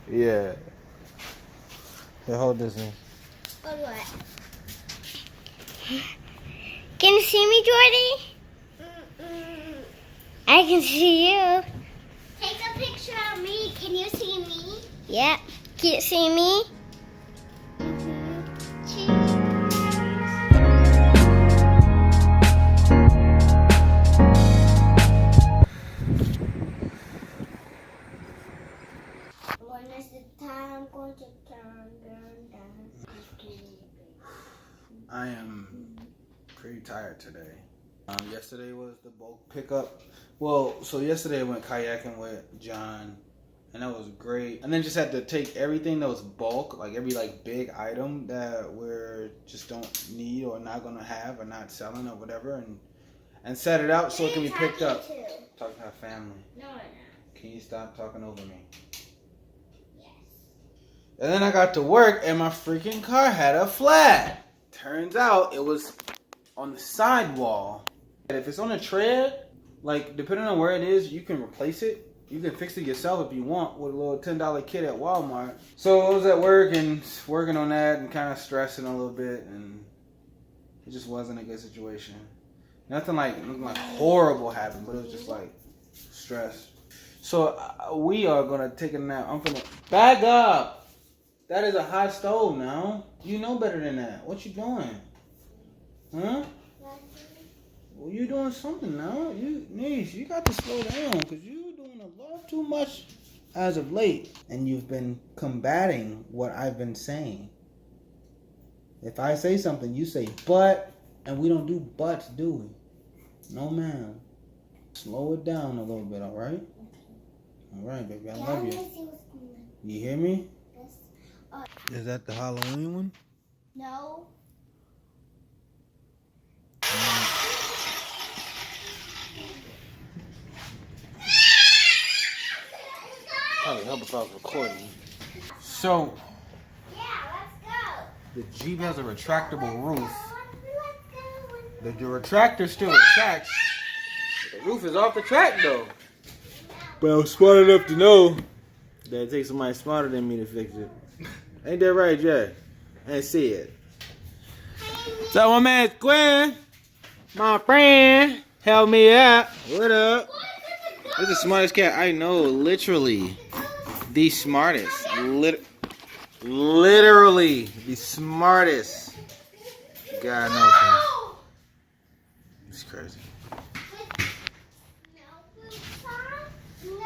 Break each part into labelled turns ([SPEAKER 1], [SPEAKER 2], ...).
[SPEAKER 1] Yeah. Here, hold this in.
[SPEAKER 2] Hold what? Can you see me, Jordy? I can see you. Take a picture of me. Can you see me? Yeah. Can you see me? Cheese. When is the time going to turn down?
[SPEAKER 1] I am pretty tired today. Yesterday was the bulk pickup. Well, so yesterday I went kayaking with John, and that was great. And then just had to take everything that was bulk, like every big item that we're just don't need or not gonna have or not selling or whatever, and set it out so it can be picked up. Talking to our family.
[SPEAKER 2] No, no.
[SPEAKER 1] Can you stop talking over me?
[SPEAKER 2] Yes.
[SPEAKER 1] And then I got to work and my freaking car had a flat. Turns out it was on the sidewall. And if it's on a tread, depending on where it is, you can replace it. You can fix it yourself if you want with a little $10 kit at Walmart. So I was at work and working on that and kind of stressing a little bit, and it just wasn't a good situation. Nothing like horrible happened, but it was just stress. So we are gonna take a nap. I'm gonna back up. That is a hot stove now. You know better than that. What you doing? Huh? Well, you doing something now. Niece, you got to slow down because you're doing a lot too much as of late. And you've been combating what I've been saying. If I say something, you say but, and we don't do buts, do we? No, ma'am. Slow it down a little bit, all right? All right, baby, I love you. You hear me?
[SPEAKER 2] Yes.
[SPEAKER 1] Is that the Halloween one?
[SPEAKER 2] No.
[SPEAKER 1] Probably help if I was recording. So,
[SPEAKER 2] Yeah, let's go.
[SPEAKER 1] the Jeep has a retractable roof. The retractor still retracts. The roof is off the track though. But I'm smart enough to know that it takes somebody smarter than me to fix it. Ain't that right, Jay? I see it. So my man Gwen, my friend, help me out. What up? This is the smartest cat I know. Literally, the smartest. Literally, the smartest. God knows him. It's crazy.
[SPEAKER 2] No.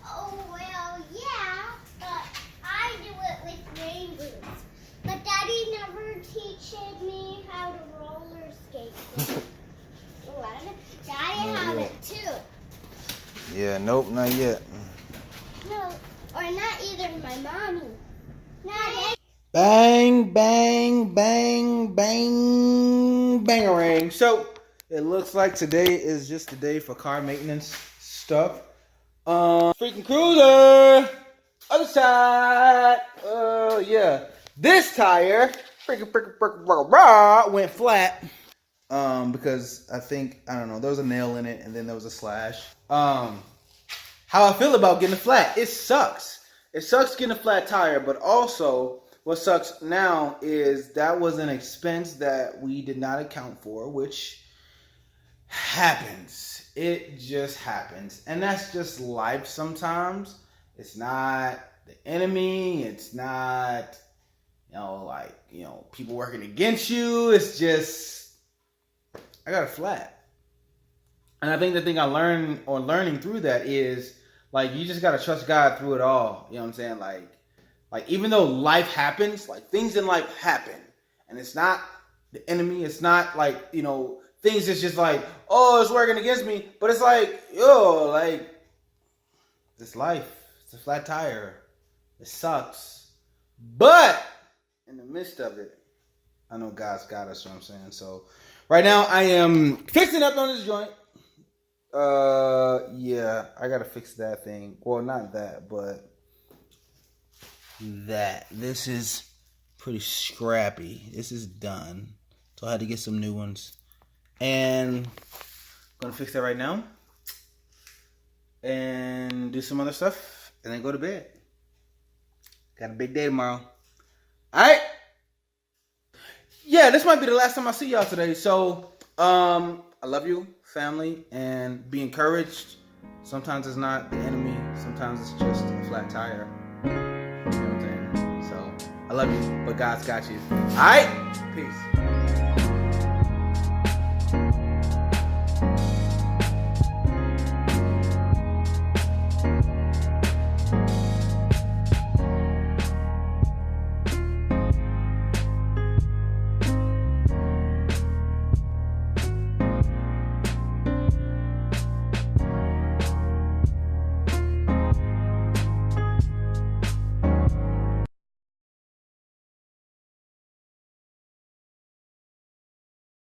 [SPEAKER 2] Oh, well, yeah, but I do it with rain boots. But Daddy never teaches me how to roller skate. What? Daddy have it too.
[SPEAKER 1] Yeah, nope, not yet.
[SPEAKER 2] No, or not either my mommy. Not
[SPEAKER 1] Bang, bang, bang, bang, bangarang. So, it looks like today is just the day for car maintenance stuff. Freaking cruiser! Other side! Yeah. This tire, went flat. Because I don't know, there was a nail in it and then there was a slash. How I feel about getting a flat. It sucks. It sucks getting a flat tire, but also what sucks now is that was an expense that we did not account for, which happens. It just happens. And that's just life sometimes. It's not the enemy. It's not, people working against you. It's just, I got a flat. And I think the thing I learned or learning through that is you just got to trust God through it all. You know what I'm saying? Like even though life happens, things in life happen. And it's not the enemy. It's not things is just oh, it's working against me. But it's it's life. It's a flat tire. It sucks. But in the midst of it, I know God's got us, you know what I'm saying? So right now I am fixing up on this joint. Yeah, I gotta fix that thing. Well, not that, but that. This is pretty scrappy. This is done. So I had to get some new ones. And I'm gonna fix that right now. And do some other stuff. and then go to bed. Got a big day tomorrow. All right. Yeah, this might be the last time I see y'all today. So, I love you, family, and be encouraged. Sometimes it's not the enemy. Sometimes it's just a flat tire. You know what I'm saying? So, I love you, but God's got you. All right? Peace.